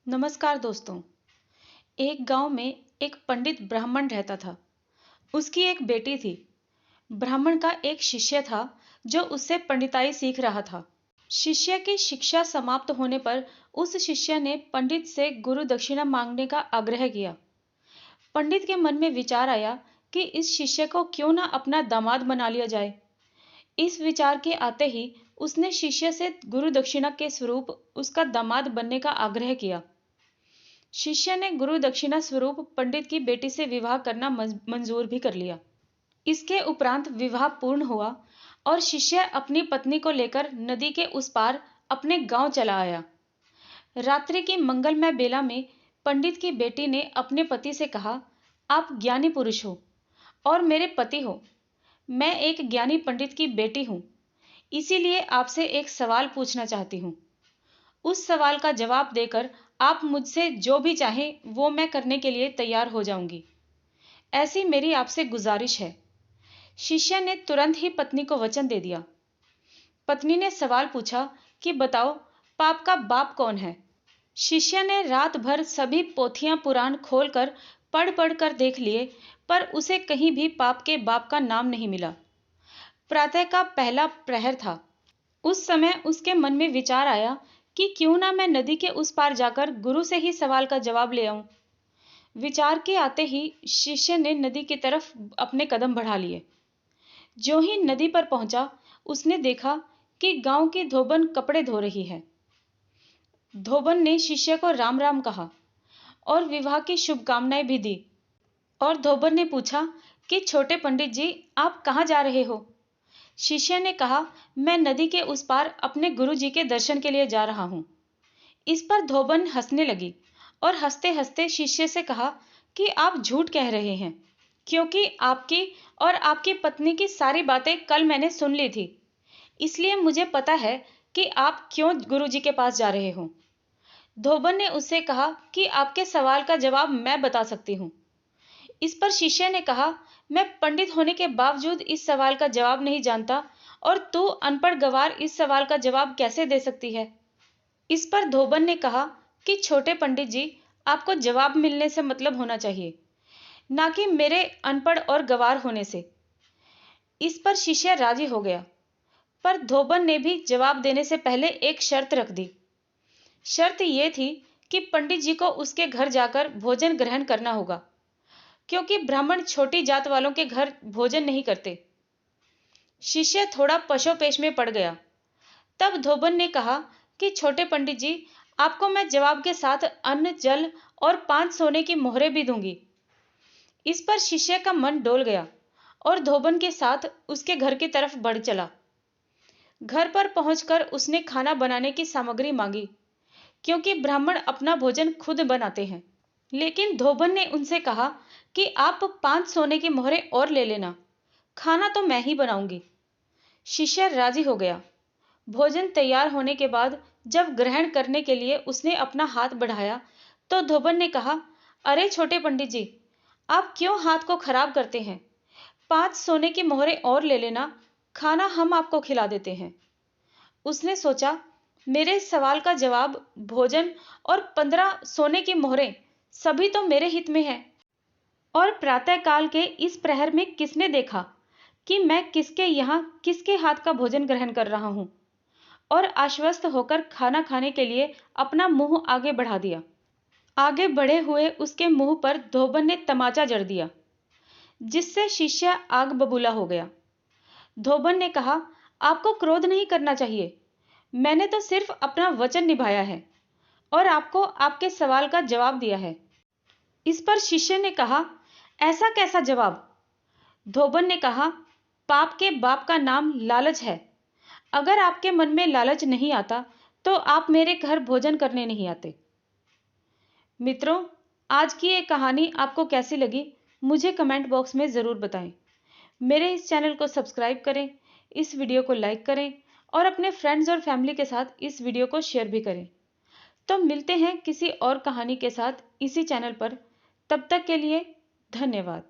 नमस्कार दोस्तों। एक गांव में एक पंडित ब्राह्मण रहता था। उसकी एक बेटी थी। ब्राह्मण का एक शिष्य था जो उससे पंडिताई सीख रहा था। शिष्य की शिक्षा समाप्त होने पर उस शिष्य ने पंडित से गुरु दक्षिणा मांगने का आग्रह किया। पंडित के मन में विचार आया कि इस शिष्य को क्यों ना अपना दामाद बना लिया जाए। इस विचार के आते ही उसने शिष्य से गुरु दक्षिणा के स्वरूप उसका दामाद बनने का आग्रह किया। शिष्य ने गुरु दक्षिणा स्वरूप पंडित की बेटी से विवाह करना मंजूर भी कर लिया। इसके उपरांत विवाह पूर्ण हुआ और शिष्य अपनी पत्नी को लेकर नदी के उस पार अपने गांव चला आया। रात्रि की मंगलमय बेला में पंडित की बेटी ने अपने पति से कहा, आप ज्ञानी पुरुष हो और मेरे पति हो। मैं एक ज्ञानी पंडित की बेटी हूं, इसीलिए आपसे एक सवाल पूछना चाहती हूं। उस सवाल का जवाब देकर आप मुझसे जो भी चाहें वो मैं करने के लिए तैयार हो जाऊंगी। ऐसी मेरी आपसे गुजारिश है। शिष्य ने तुरंत ही पत्नी को वचन दे दिया। पत्नी ने सवाल पूछा कि बताओ, पाप का बाप कौन है। शिष्य ने रात भर सभी पोथियां पुराण खोलकर पढ़ कर देख लिए, पर उसे कहीं भी पाप के बाप का नाम नहीं मिला। प्रातः का पहला प्रहर था। उस समय उसके मन में विचार आया कि क्यों ना मैं नदी के उस पार जाकर गुरु से ही सवाल का जवाब ले आऊं। विचार के आते ही शिष्य ने नदी की तरफ अपने कदम बढ़ा लिए। जो ही नदी पर पहुंचा, उसने देखा कि गांव की धोबन कपड़े धो रही है। धोबन ने शिष्य को राम राम कहा और विवाह की शुभकामनाएं भी दी। और धोबन ने पूछा कि छोटे पंडित जी, आप कहाँ जा रहे हो। शिष्य ने कहा, मैं नदी के उस पार अपने गुरु जी के दर्शन के लिए जा रहा हूं। इस पर धोबन हंसने लगी और हंसते हंसते शिष्य से कहा कि आप झूठ कह रहे हैं, क्योंकि आपकी और आपकी पत्नी की सारी बातें कल मैंने सुन ली थी। इसलिए मुझे पता है कि आप क्यों गुरु जी के पास जा रहे हो। धोबन ने उससे कहा कि आपके सवाल का जवाब मैं बता सकती हूँ। इस पर शिष्य ने कहा, मैं पंडित होने के बावजूद इस सवाल का जवाब नहीं जानता और तू अनपढ़ गंवार इस सवाल का जवाब कैसे दे सकती है। इस पर धोबन ने कहा कि छोटे पंडित जी, आपको जवाब मिलने से मतलब होना चाहिए, ना कि मेरे अनपढ़ और गंवार होने से। इस पर शिष्य राजी हो गया, पर धोबन ने भी जवाब देने से पहले एक शर्त रख दी। शर्त यह थी कि पंडित जी को उसके घर जाकर भोजन ग्रहण करना होगा, क्योंकि ब्राह्मण छोटी जात वालों के घर भोजन नहीं करते। शिष्य थोड़ा पशोपेश में पड़ गया। तब धोबन ने कहा कि छोटे पंडित जी, आपको मैं जवाब के साथ अन्न, जल और 5 सोने की मोहरें भी दूंगी। इस पर शिष्य का मन डोल गया और धोबन के साथ उसके घर की तरफ बढ़ चला। घर पर पहुंचकर उसने खाना बनाने की सामग्री मांगी, क्योंकि ब्राह्मण अपना भोजन खुद बनाते हैं। लेकिन धोबन ने उनसे कहा कि आप 5 सोने की मोहरें और ले लेना, खाना तो मैं ही बनाऊंगी। शिष्य राजी हो गया। भोजन तैयार होने के बाद जब ग्रहण करने के लिए उसने अपना हाथ बढ़ाया, तो धोबन ने कहा, अरे छोटे पंडित जी, आप क्यों हाथ को खराब करते हैं। 5 सोने की मोहरें और ले लेना, खाना हम आपको खिला देते हैं। उसने सोचा, मेरे सवाल का जवाब, भोजन और 15 सोने की मोहरें सभी तो मेरे हित में है। और प्रातःकाल के इस प्रहर में किसने देखा कि मैं किसके यहाँ किसके हाथ का भोजन ग्रहण कर रहा हूं। और आश्वस्त होकर खाना खाने के लिए अपना मुंह आगे बढ़ा दिया। आगे बढ़े हुए उसके मुंह पर धोबन ने तमाचा जड़ दिया, जिससे शिष्य आग बबूला हो गया। धोबन ने कहा, आपको क्रोध नहीं करना चाहिए, मैंने तो सिर्फ अपना वचन निभाया है और आपको आपके सवाल का जवाब दिया है। इस पर शिष्य ने कहा, ऐसा कैसा जवाब। धोबन ने कहा, पाप के बाप का नाम लालच है। अगर आपके मन में लालच नहीं आता तो आप मेरे घर भोजन करने नहीं आते। मित्रों, आज की ये कहानी आपको कैसी लगी, मुझे कमेंट बॉक्स में ज़रूर बताएं। मेरे इस चैनल को सब्सक्राइब करें, इस वीडियो को लाइक करें और अपने फ्रेंड्स और फैमिली के साथ इस वीडियो को शेयर भी करें। तो मिलते हैं किसी और कहानी के साथ इसी चैनल पर। तब तक के लिए धन्यवाद।